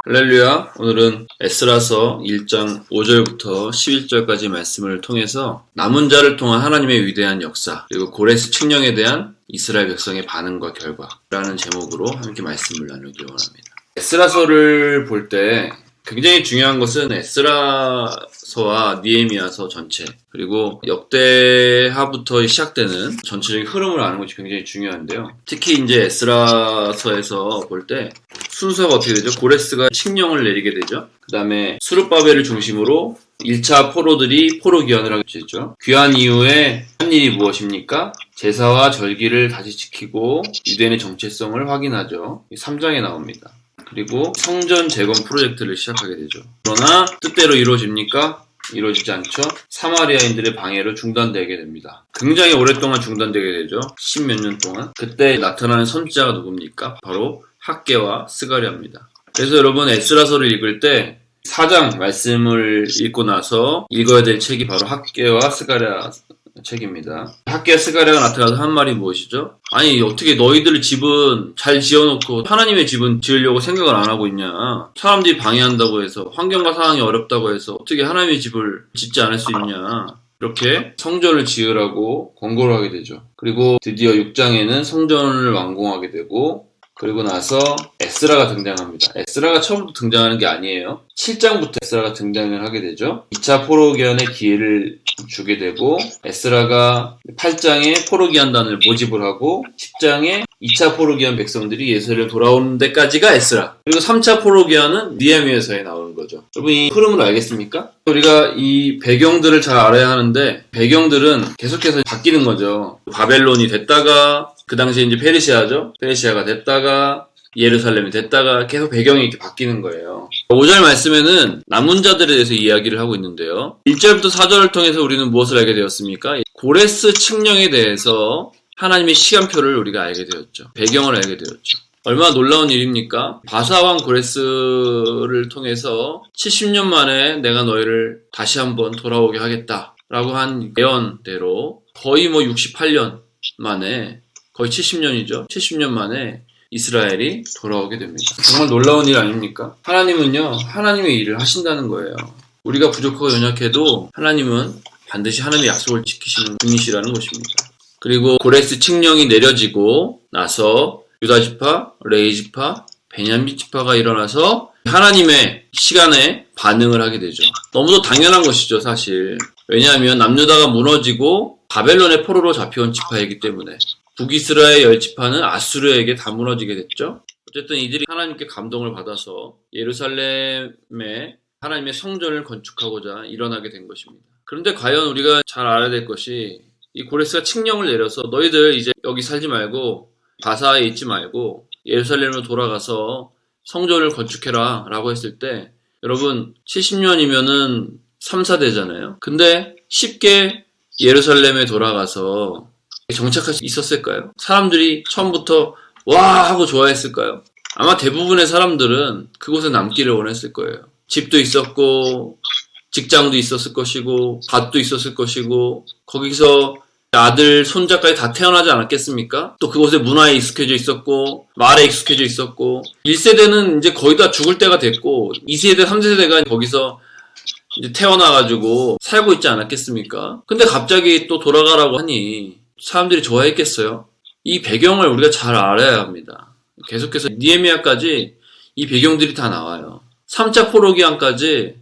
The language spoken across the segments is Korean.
할렐루야. 오늘은 에스라서 1장 5절부터 11절까지 말씀을 통해서 남은 자를 통한 하나님의 위대한 역사, 그리고 고레스 칙령에 대한 이스라엘 백성의 반응과 결과라는 제목으로 함께 말씀을 나누기 원합니다. 에스라서를 볼 때 굉장히 중요한 것은 에스라서와 느헤미야서 전체, 그리고 역대하부터 시작되는 전체적인 흐름을 아는 것이 굉장히 중요한데요. 특히 이제 에스라서에서 볼 때 순서가 어떻게 되죠? 고레스가 칙령을 내리게 되죠. 그 다음에 수르바벨을 중심으로 1차 포로들이 포로 귀환을 하게 되죠. 귀환 이후에 한 일이 무엇입니까? 제사와 절기를 다시 지키고 유대인의 정체성을 확인하죠. 3장에 나옵니다. 그리고 성전 재건 프로젝트를 시작하게 되죠. 그러나 뜻대로 이루어집니까? 이루어지지 않죠. 사마리아인들의 방해로 중단되게 됩니다. 굉장히 오랫동안 중단되게 되죠. 10몇 년 동안. 그때 나타나는 선지자가 누굽니까? 바로 학개와 스가랴입니다. 그래서 여러분 에스라서를 읽을 때 4장 말씀을 읽고 나서 읽어야 될 책이 바로 학개와 스가랴 책입니다. 학개와 스가랴가 나타나서 한 말이 무엇이죠? 아니 어떻게 너희들 집은 잘 지어놓고 하나님의 집은 지으려고 생각을 안 하고 있냐? 사람들이 방해한다고 해서, 환경과 상황이 어렵다고 해서 어떻게 하나님의 집을 짓지 않을 수 있냐? 이렇게 성전을 지으라고 권고를 하게 되죠. 그리고 드디어 6장에는 성전을 완공하게 되고, 그리고 나서 에스라가 등장합니다. 에스라가 처음부터 등장하는 게 아니에요. 7장부터 에스라가 등장을 하게 되죠. 2차 포로기환의 기회를 주게 되고, 에스라가 8장에 포로기환단을 모집을 하고 10장에 2차 포로기환 백성들이 예루살렘 돌아오는 데까지가 에스라. 그리고 3차 포로기환은 느헤미야서에 나오는 거죠. 여러분 이 흐름을 알겠습니까? 우리가 이 배경들을 잘 알아야 하는데, 배경들은 계속해서 바뀌는 거죠. 바벨론이 됐다가 그 당시에 이제 페르시아죠. 페르시아가 됐다가 예루살렘이 됐다가 계속 배경이 이렇게 바뀌는 거예요. 5절 말씀에는 남은 자들에 대해서 이야기를 하고 있는데요. 1절부터 4절을 통해서 우리는 무엇을 알게 되었습니까? 고레스 칙령에 대해서 하나님의 시간표를 우리가 알게 되었죠. 배경을 알게 되었죠. 얼마나 놀라운 일입니까? 바사왕 고레스를 통해서 70년 만에 내가 너희를 다시 한번 돌아오게 하겠다라고 한 예언대로 거의 68년 만에, 거의 70년이죠. 70년 만에 이스라엘이 돌아오게 됩니다. 정말 놀라운 일 아닙니까? 하나님은요, 하나님의 일을 하신다는 거예요. 우리가 부족하고 연약해도 하나님은 반드시 하나님의 약속을 지키시는 분이시라는 것입니다. 그리고 고레스 칙령이 내려지고 나서 유다지파, 레위지파, 베냐민 지파가 일어나서 하나님의 시간에 반응을 하게 되죠. 너무도 당연한 것이죠, 사실. 왜냐하면 남유다가 무너지고 바벨론의 포로로 잡혀온 지파이기 때문에. 북이스라엘 10지파는 아수르에게 다 무너지게 됐죠. 어쨌든 이들이 하나님께 감동을 받아서 예루살렘에 하나님의 성전을 건축하고자 일어나게 된 것입니다. 그런데 과연 우리가 잘 알아야 될 것이, 이 고레스가 칙령을 내려서 너희들 이제 여기 살지 말고 바사에 있지 말고 예루살렘으로 돌아가서 성전을 건축해라 라고 했을 때, 여러분 70년이면은 3, 4대잖아요. 근데 쉽게 예루살렘에 돌아가서 정착할 수 있었을까요? 사람들이 처음부터 와 하고 좋아했을까요? 아마 대부분의 사람들은 그곳에 남기를 원했을 거예요. 집도 있었고 직장도 있었을 것이고 밭도 있었을 것이고 거기서 아들, 손자까지 다 태어나지 않았겠습니까? 또 그곳에 문화에 익숙해져 있었고 말에 익숙해져 있었고 1세대는 이제 거의 다 죽을 때가 됐고 2세대, 3세대가 거기서 이제 태어나가지고 살고 있지 않았겠습니까? 근데 갑자기 또 돌아가라고 하니 사람들이 좋아했겠어요? 이 배경을 우리가 잘 알아야 합니다. 계속해서 느헤미야까지 이 배경들이 다 나와요. 3차 포로기환까지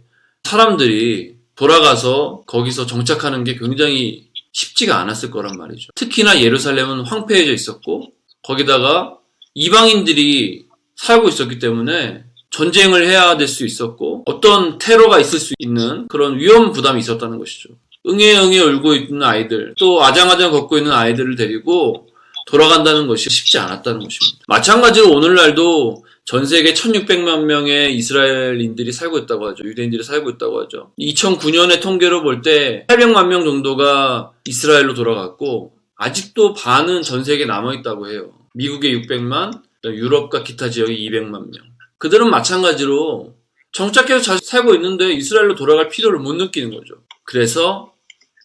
사람들이 돌아가서 거기서 정착하는 게 굉장히 쉽지가 않았을 거란 말이죠. 특히나 예루살렘은 황폐해져 있었고 거기다가 이방인들이 살고 있었기 때문에 전쟁을 해야 될 수 있었고 어떤 테러가 있을 수 있는 그런 위험 부담이 있었다는 것이죠. 응애응애 울고 있는 아이들, 또 아장아장 걷고 있는 아이들을 데리고 돌아간다는 것이 쉽지 않았다는 것입니다. 마찬가지로 오늘날도 전 세계 1600만 명의 이스라엘인들이 살고 있다고 하죠. 유대인들이 살고 있다고 하죠. 2009년의 통계로 볼 때 800만 명 정도가 이스라엘로 돌아갔고 아직도 반은 전 세계에 남아있다고 해요. 미국에 600만, 유럽과 기타 지역에 200만 명. 그들은 마찬가지로 정착해서 잘 살고 있는데 이스라엘로 돌아갈 필요를 못 느끼는 거죠. 그래서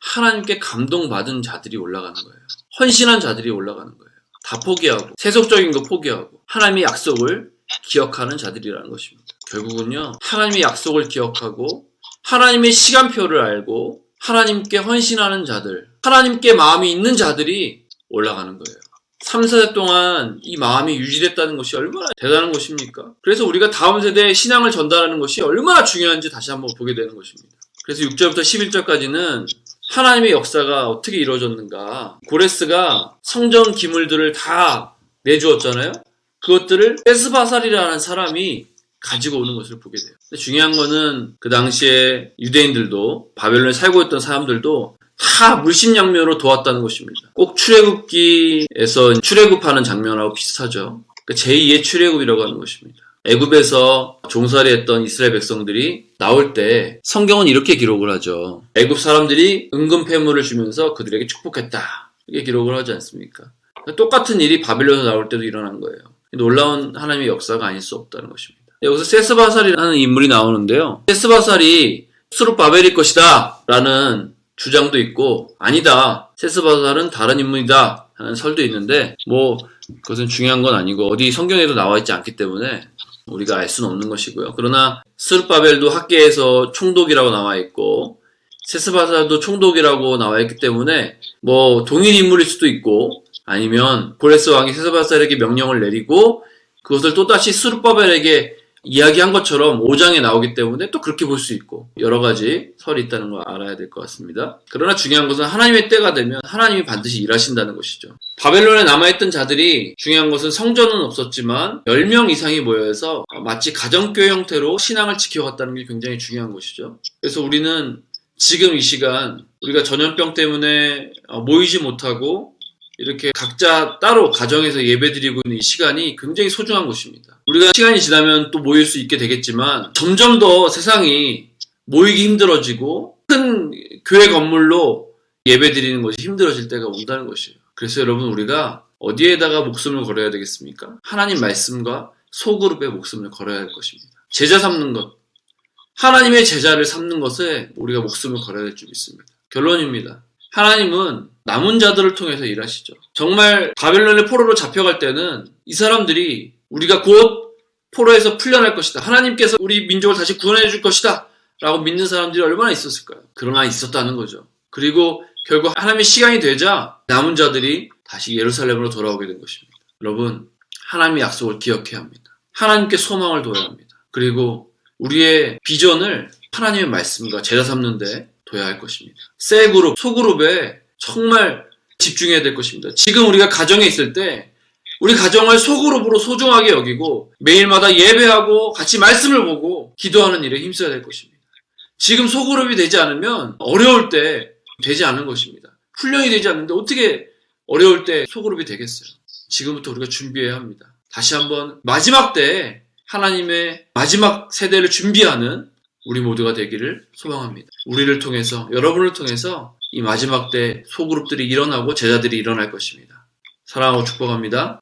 하나님께 감동받은 자들이 올라가는 거예요. 헌신한 자들이 올라가는 거예요. 다 포기하고 세속적인 거 포기하고 하나님의 약속을 기억하는 자들이라는 것입니다. 결국은요, 하나님의 약속을 기억하고 하나님의 시간표를 알고 하나님께 헌신하는 자들, 하나님께 마음이 있는 자들이 올라가는 거예요. 3, 4대 동안 이 마음이 유지됐다는 것이 얼마나 대단한 것입니까? 그래서 우리가 다음 세대에 신앙을 전달하는 것이 얼마나 중요한지 다시 한번 보게 되는 것입니다. 그래서 6절부터 11절까지는 하나님의 역사가 어떻게 이루어졌는가. 고레스가 성전 기물들을 다 내주었잖아요. 그것들을 에스바살이라는 사람이 가지고 오는 것을 보게 돼요. 근데 중요한 거는 그 당시에 유대인들도 바벨론에 살고 있던 사람들도 다 물심양면으로 도왔다는 것입니다. 꼭 출애굽기에서 출애굽하는 장면하고 비슷하죠. 제2의 출애굽이라고 하는 것입니다. 애굽에서 종살이 했던 이스라엘 백성들이 나올 때 성경은 이렇게 기록을 하죠. 애굽 사람들이 은금 패물을 주면서 그들에게 축복했다. 이렇게 기록을 하지 않습니까? 똑같은 일이 바벨론에서 나올 때도 일어난 거예요. 놀라운 하나님의 역사가 아닐 수 없다는 것입니다. 여기서 세스바살이라는 인물이 나오는데요. 세스바살이 수룹바벨일 것이다 라는 주장도 있고, 아니다, 세스바살은 다른 인물이다 하는 설도 있는데, 그것은 중요한 건 아니고 어디 성경에도 나와 있지 않기 때문에 우리가 알 수는 없는 것이고요. 그러나 스룹바벨도 학계에서 총독이라고 나와 있고 세스바살도 총독이라고 나와 있기 때문에 동일 인물일 수도 있고, 아니면 고레스 왕이 세스바살에게 명령을 내리고 그것을 또다시 스룹바벨에게 이야기한 것처럼 5장에 나오기 때문에 또 그렇게 볼 수 있고, 여러 가지 설이 있다는 걸 알아야 될 것 같습니다. 그러나 중요한 것은 하나님의 때가 되면 하나님이 반드시 일하신다는 것이죠. 바벨론에 남아있던 자들이, 중요한 것은 성전은 없었지만 10명 이상이 모여서 마치 가정교회 형태로 신앙을 지켜갔다는 게 굉장히 중요한 것이죠. 그래서 우리는 지금 이 시간, 우리가 전염병 때문에 모이지 못하고 이렇게 각자 따로 가정에서 예배드리고 있는 이 시간이 굉장히 소중한 것입니다. 우리가 시간이 지나면 또 모일 수 있게 되겠지만 점점 더 세상이 모이기 힘들어지고 큰 교회 건물로 예배드리는 것이 힘들어질 때가 온다는 것이에요. 그래서 여러분, 우리가 어디에다가 목숨을 걸어야 되겠습니까? 하나님 말씀과 소그룹에 목숨을 걸어야 할 것입니다. 제자 삼는 것, 하나님의 제자를 삼는 것에 우리가 목숨을 걸어야 될 줄 믿습니다. 결론입니다. 하나님은 남은 자들을 통해서 일하시죠. 정말 바벨론의 포로로 잡혀갈 때는 이 사람들이 우리가 곧 포로에서 풀려날 것이다, 하나님께서 우리 민족을 다시 구원해 줄 것이다 라고 믿는 사람들이 얼마나 있었을까요? 그러나 있었다는 거죠. 그리고 결국 하나님의 시간이 되자 남은 자들이 다시 예루살렘으로 돌아오게 된 것입니다. 여러분, 하나님의 약속을 기억해야 합니다. 하나님께 소망을 둬야 합니다. 그리고 우리의 비전을 하나님의 말씀과 제자 삼는 데 둬야 할 것입니다. 셀그룹, 소그룹에 정말 집중해야 될 것입니다. 지금 우리가 가정에 있을 때 우리 가정을 소그룹으로 소중하게 여기고 매일마다 예배하고 같이 말씀을 보고 기도하는 일에 힘써야 될 것입니다. 지금 소그룹이 되지 않으면 어려울 때 되지 않은 것입니다. 훈련이 되지 않는데 어떻게 어려울 때 소그룹이 되겠어요? 지금부터 우리가 준비해야 합니다. 다시 한번 마지막 때 하나님의 마지막 세대를 준비하는 우리 모두가 되기를 소망합니다. 우리를 통해서, 여러분을 통해서 이 마지막 때 소그룹들이 일어나고 제자들이 일어날 것입니다. 사랑하고 축복합니다.